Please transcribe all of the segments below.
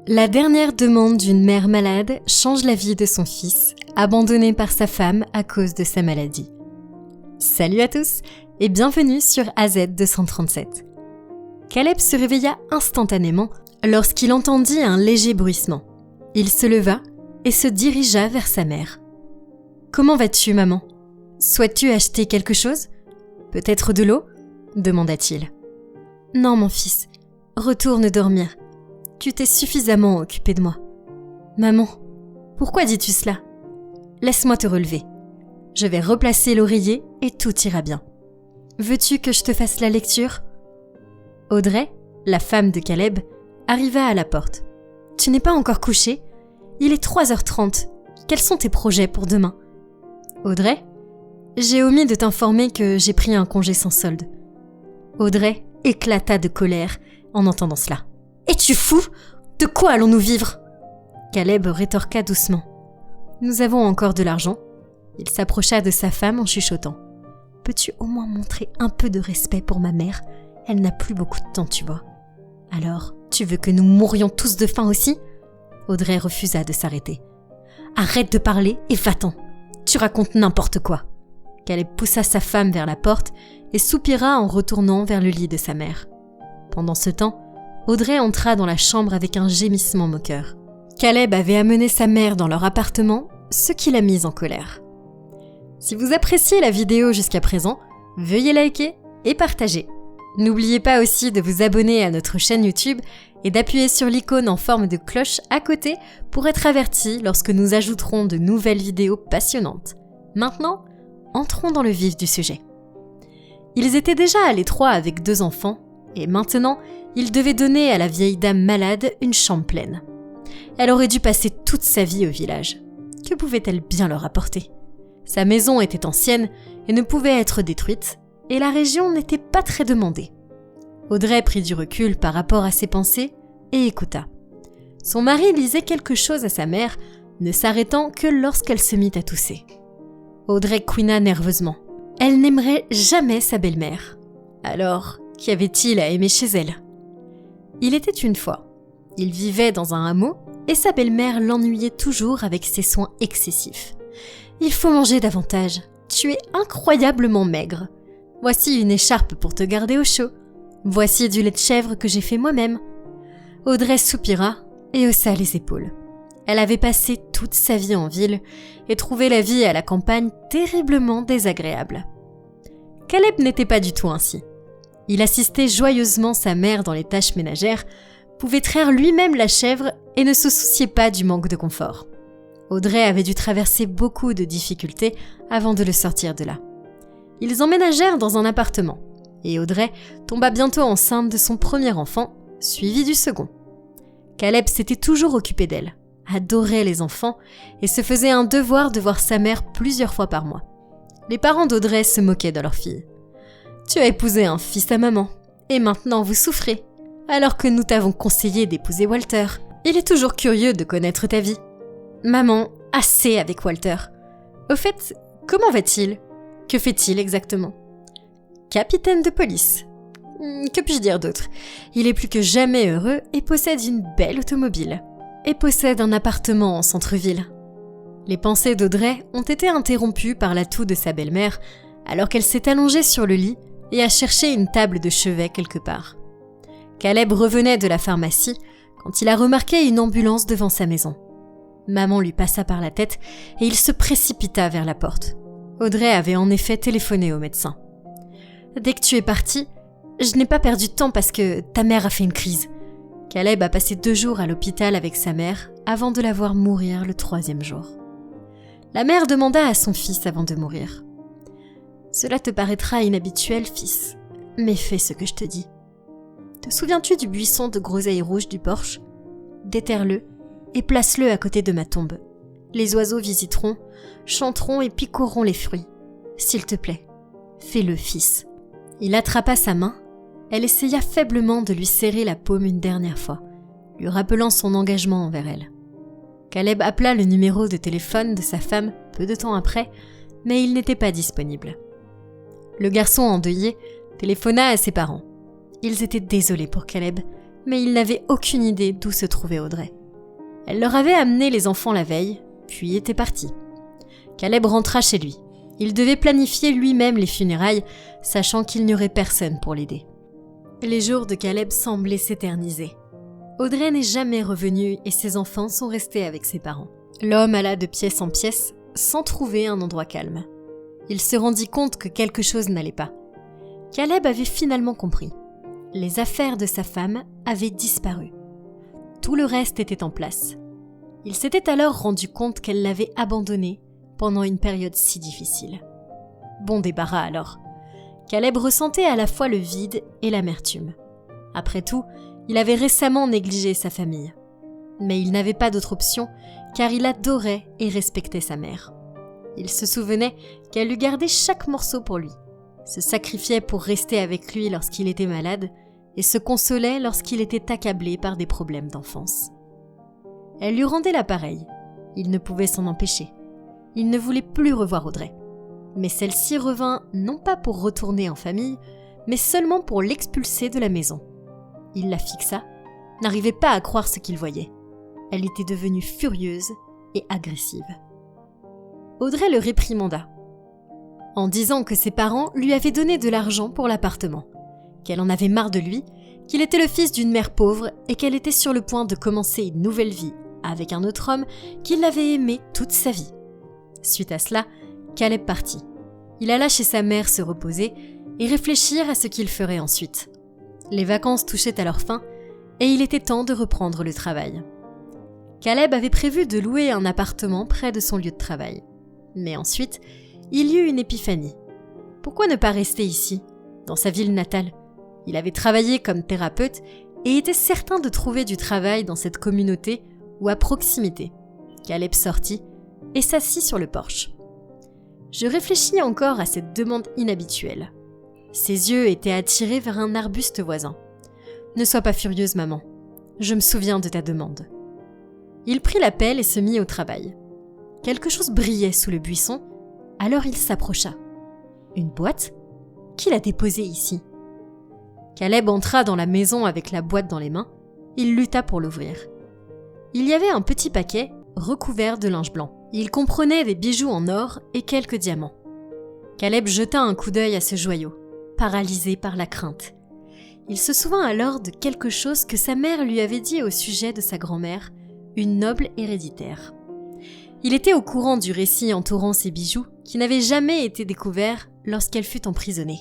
La dernière demande d'une mère malade change la vie de son fils, abandonné par sa femme à cause de sa maladie. Salut à tous et bienvenue sur AZ237. Caleb se réveilla instantanément lorsqu'il entendit un léger bruissement. Il se leva et se dirigea vers sa mère. « Comment vas-tu, maman ? Souhaites-tu acheter quelque chose ? Peut-être de l'eau ? » demanda-t-il. « Non, mon fils, retourne dormir. Tu t'es suffisamment occupé de moi. »« Maman, pourquoi dis-tu cela ? Laisse-moi te relever. Je vais replacer l'oreiller et tout ira bien. Veux-tu que je te fasse la lecture ?» Audrey, la femme de Caleb, arriva à la porte. « Tu n'es pas encore couché ? Il est 3h30. Quels sont tes projets pour demain ? » Audrey, j'ai omis de t'informer que j'ai pris un congé sans solde. Audrey éclata de colère en entendant cela. « Es-tu fou ? De quoi allons-nous vivre ?» Caleb rétorqua doucement. « Nous avons encore de l'argent. » Il s'approcha de sa femme en chuchotant. « Peux-tu au moins montrer un peu de respect pour ma mère ? Elle n'a plus beaucoup de temps, tu vois. »« Alors, tu veux que nous mourions tous de faim aussi ?» Audrey refusa de s'arrêter. « Arrête de parler et va-t'en. Tu racontes n'importe quoi. » Caleb poussa sa femme vers la porte et soupira en retournant vers le lit de sa mère. Pendant ce temps, Audrey entra dans la chambre avec un gémissement moqueur. Caleb avait amené sa mère dans leur appartement, ce qui l'a mise en colère. Si vous appréciez la vidéo jusqu'à présent, veuillez liker et partager. N'oubliez pas aussi de vous abonner à notre chaîne YouTube et d'appuyer sur l'icône en forme de cloche à côté pour être averti lorsque nous ajouterons de nouvelles vidéos passionnantes. Maintenant, entrons dans le vif du sujet. Ils étaient déjà à l'étroit avec 2 enfants, et maintenant, ils devaient donner à la vieille dame malade une chambre pleine. Elle aurait dû passer toute sa vie au village. Que pouvait-elle bien leur apporter ? Sa maison était ancienne et ne pouvait être détruite, et la région n'était pas très demandée. Audrey prit du recul par rapport à ses pensées et écouta. Son mari lisait quelque chose à sa mère, ne s'arrêtant que lorsqu'elle se mit à tousser. Audrey couina nerveusement. Elle n'aimerait jamais sa belle-mère. Alors, qu'y avait-il à aimer chez elle ? Il était une fois. Il vivait dans un hameau et sa belle-mère l'ennuyait toujours avec ses soins excessifs. « Il faut manger davantage. Tu es incroyablement maigre. Voici une écharpe pour te garder au chaud. Voici du lait de chèvre que j'ai fait moi-même. » Audrey soupira et haussa les épaules. Elle avait passé toute sa vie en ville et trouvait la vie à la campagne terriblement désagréable. Caleb n'était pas du tout ainsi. Il assistait joyeusement sa mère dans les tâches ménagères, pouvait traire lui-même la chèvre et ne se souciait pas du manque de confort. Audrey avait dû traverser beaucoup de difficultés avant de le sortir de là. Ils emménagèrent dans un appartement et Audrey tomba bientôt enceinte de son premier enfant, suivi du second. Caleb s'était toujours occupé d'elle, adorait les enfants et se faisait un devoir de voir sa mère plusieurs fois par mois. Les parents d'Audrey se moquaient de leur fille. « Tu as épousé un fils à maman, et maintenant vous souffrez, alors que nous t'avons conseillé d'épouser Walter. Il est toujours curieux de connaître ta vie. »« Maman, assez avec Walter. Au fait, comment va-t-il ? Que fait-il exactement ? » ?»« Capitaine de police. Que puis-je dire d'autre ? Il est plus que jamais heureux et possède une belle automobile. Et possède un appartement en centre-ville. » Les pensées d'Audrey ont été interrompues par la toux de sa belle-mère, alors qu'elle s'est allongée sur le lit et a cherché une table de chevet quelque part. Caleb revenait de la pharmacie quand il a remarqué une ambulance devant sa maison. Maman lui passa par la tête et il se précipita vers la porte. Audrey avait en effet téléphoné au médecin. « Dès que tu es parti, je n'ai pas perdu de temps parce que ta mère a fait une crise. » Caleb a passé 2 jours à l'hôpital avec sa mère avant de la voir mourir le 3e jour. La mère demanda à son fils avant de mourir. « Cela te paraîtra inhabituel, fils, mais fais ce que je te dis. Te souviens-tu du buisson de groseilles rouges du porche ? Déterre-le et place-le à côté de ma tombe. Les oiseaux visiteront, chanteront et picoreront les fruits. S'il te plaît, fais-le, fils. » Il attrapa sa main. Elle essaya faiblement de lui serrer la paume une dernière fois, lui rappelant son engagement envers elle. Caleb appela le numéro de téléphone de sa femme peu de temps après, mais il n'était pas disponible. Le garçon endeuillé téléphona à ses parents. Ils étaient désolés pour Caleb, mais ils n'avaient aucune idée d'où se trouvait Audrey. Elle leur avait amené les enfants la veille, puis était partie. Caleb rentra chez lui. Il devait planifier lui-même les funérailles, sachant qu'il n'y aurait personne pour l'aider. Les jours de Caleb semblaient s'éterniser. Audrey n'est jamais revenue et ses enfants sont restés avec ses parents. L'homme alla de pièce en pièce, sans trouver un endroit calme. Il se rendit compte que quelque chose n'allait pas. Caleb avait finalement compris. Les affaires de sa femme avaient disparu. Tout le reste était en place. Il s'était alors rendu compte qu'elle l'avait abandonné pendant une période si difficile. Bon débarras alors. Caleb ressentait à la fois le vide et l'amertume. Après tout, il avait récemment négligé sa famille. Mais il n'avait pas d'autre option car il adorait et respectait sa mère. Il se souvenait qu'elle lui gardait chaque morceau pour lui, se sacrifiait pour rester avec lui lorsqu'il était malade et se consolait lorsqu'il était accablé par des problèmes d'enfance. Elle lui rendait l'appareil. Il ne pouvait s'en empêcher. Il ne voulait plus revoir Audrey. Mais celle-ci revint non pas pour retourner en famille, mais seulement pour l'expulser de la maison. Il la fixa, n'arrivait pas à croire ce qu'il voyait. Elle était devenue furieuse et agressive. Audrey le réprimanda, en disant que ses parents lui avaient donné de l'argent pour l'appartement, qu'elle en avait marre de lui, qu'il était le fils d'une mère pauvre et qu'elle était sur le point de commencer une nouvelle vie avec un autre homme qui l'avait aimée toute sa vie. Suite à cela, Caleb partit. Il alla chez sa mère se reposer et réfléchir à ce qu'il ferait ensuite. Les vacances touchaient à leur fin et il était temps de reprendre le travail. Caleb avait prévu de louer un appartement près de son lieu de travail. Mais ensuite, il y eut une épiphanie. Pourquoi ne pas rester ici, dans sa ville natale ? Il avait travaillé comme thérapeute et était certain de trouver du travail dans cette communauté ou à proximité. Caleb sortit et s'assit sur le porche. Je réfléchis encore à cette demande inhabituelle. Ses yeux étaient attirés vers un arbuste voisin. « Ne sois pas furieuse, maman. Je me souviens de ta demande. » Il prit la pelle et se mit au travail. Quelque chose brillait sous le buisson, alors il s'approcha. Une boîte ? Qui l'a déposée ici ? Caleb entra dans la maison avec la boîte dans les mains. Il lutta pour l'ouvrir. Il y avait un petit paquet recouvert de linge blanc. Il comprenait des bijoux en or et quelques diamants. Caleb jeta un coup d'œil à ce joyau, paralysé par la crainte. Il se souvint alors de quelque chose que sa mère lui avait dit au sujet de sa grand-mère, une noble héréditaire. Il était au courant du récit entourant ces bijoux qui n'avaient jamais été découverts lorsqu'elle fut emprisonnée.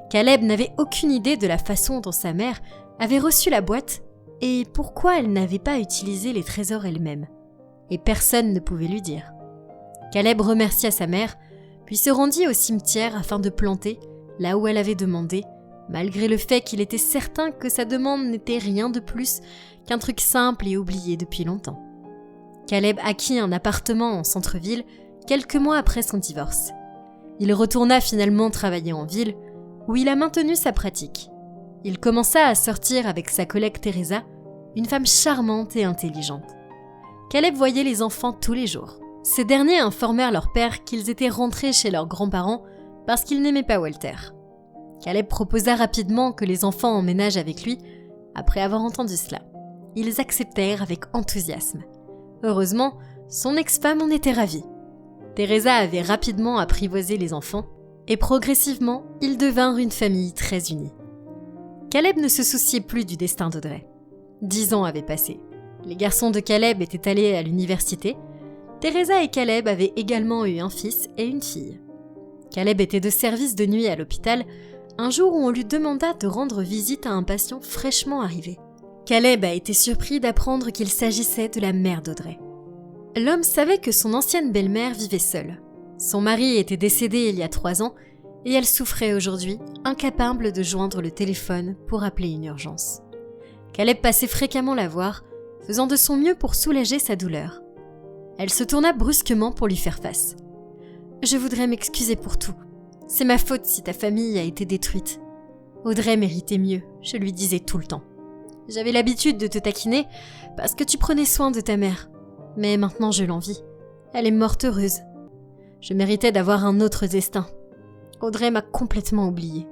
Caleb n'avait aucune idée de la façon dont sa mère avait reçu la boîte et pourquoi elle n'avait pas utilisé les trésors elle-même. Et personne ne pouvait lui dire. Caleb remercia sa mère, puis se rendit au cimetière afin de planter là où elle avait demandé, malgré le fait qu'il était certain que sa demande n'était rien de plus qu'un truc simple et oublié depuis longtemps. Caleb acquit un appartement en centre-ville quelques mois après son divorce. Il retourna finalement travailler en ville, où il a maintenu sa pratique. Il commença à sortir avec sa collègue Teresa, une femme charmante et intelligente. Caleb voyait les enfants tous les jours. Ces derniers informèrent leur père qu'ils étaient rentrés chez leurs grands-parents parce qu'ils n'aimaient pas Walter. Caleb proposa rapidement que les enfants emménagent avec lui après avoir entendu cela. Ils acceptèrent avec enthousiasme. Heureusement, son ex-femme en était ravie. Teresa avait rapidement apprivoisé les enfants et progressivement, ils devinrent une famille très unie. Caleb ne se souciait plus du destin d'Audrey. 10 ans avaient passé. Les garçons de Caleb étaient allés à l'université. Teresa et Caleb avaient également eu un fils et une fille. Caleb était de service de nuit à l'hôpital, un jour où on lui demanda de rendre visite à un patient fraîchement arrivé. Caleb a été surpris d'apprendre qu'il s'agissait de la mère d'Audrey. L'homme savait que son ancienne belle-mère vivait seule. Son mari était décédé il y a 3 ans et elle souffrait aujourd'hui, incapable de joindre le téléphone pour appeler une urgence. Caleb passait fréquemment la voir, faisant de son mieux pour soulager sa douleur. Elle se tourna brusquement pour lui faire face. « Je voudrais m'excuser pour tout. C'est ma faute si ta famille a été détruite. Audrey méritait mieux, je lui disais tout le temps. J'avais l'habitude de te taquiner parce que tu prenais soin de ta mère. Mais maintenant je l'envie. Elle est morte heureuse. Je méritais d'avoir un autre destin. Audrey m'a complètement oubliée.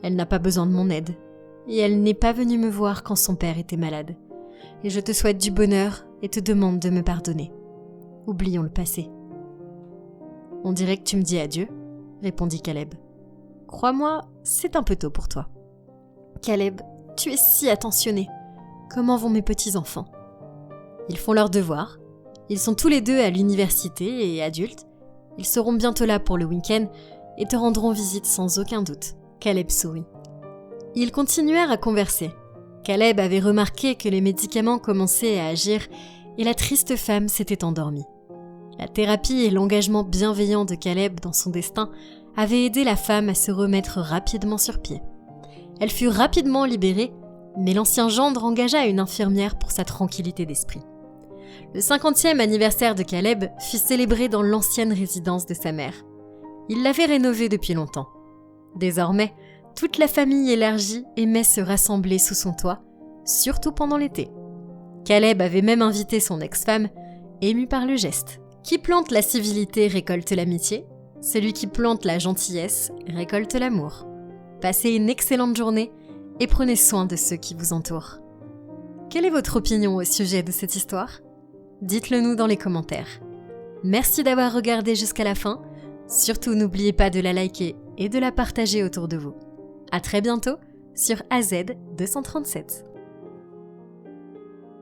Elle n'a pas besoin de mon aide. et elle n'est pas venue me voir quand son père était malade. Et je te souhaite du bonheur et te demande de me pardonner. Oublions le passé. » « On dirait que tu me dis adieu, » répondit Caleb. « Crois-moi, c'est un peu tôt pour toi. »« Caleb, tu es si attentionné. Comment vont mes petits-enfants ? » ?»« Ils font leurs devoirs. Ils sont tous les deux à l'université et adultes. Ils seront bientôt là pour le week-end et te rendront visite sans aucun doute. » Caleb sourit. Ils continuèrent à converser. Caleb avait remarqué que les médicaments commençaient à agir et la triste femme s'était endormie. La thérapie et l'engagement bienveillant de Caleb dans son destin avaient aidé la femme à se remettre rapidement sur pied. Elle fut rapidement libérée, mais l'ancien gendre engagea une infirmière pour sa tranquillité d'esprit. Le 50e anniversaire de Caleb fut célébré dans l'ancienne résidence de sa mère. Il l'avait rénovée depuis longtemps. Désormais, toute la famille élargie aimait se rassembler sous son toit, surtout pendant l'été. Caleb avait même invité son ex-femme, ému par le geste. Qui plante la civilité récolte l'amitié, celui qui plante la gentillesse récolte l'amour. Passez une excellente journée et prenez soin de ceux qui vous entourent. Quelle est votre opinion au sujet de cette histoire ? Dites-le nous dans les commentaires. Merci d'avoir regardé jusqu'à la fin. Surtout n'oubliez pas de la liker et de la partager autour de vous. À très bientôt sur AZ 237.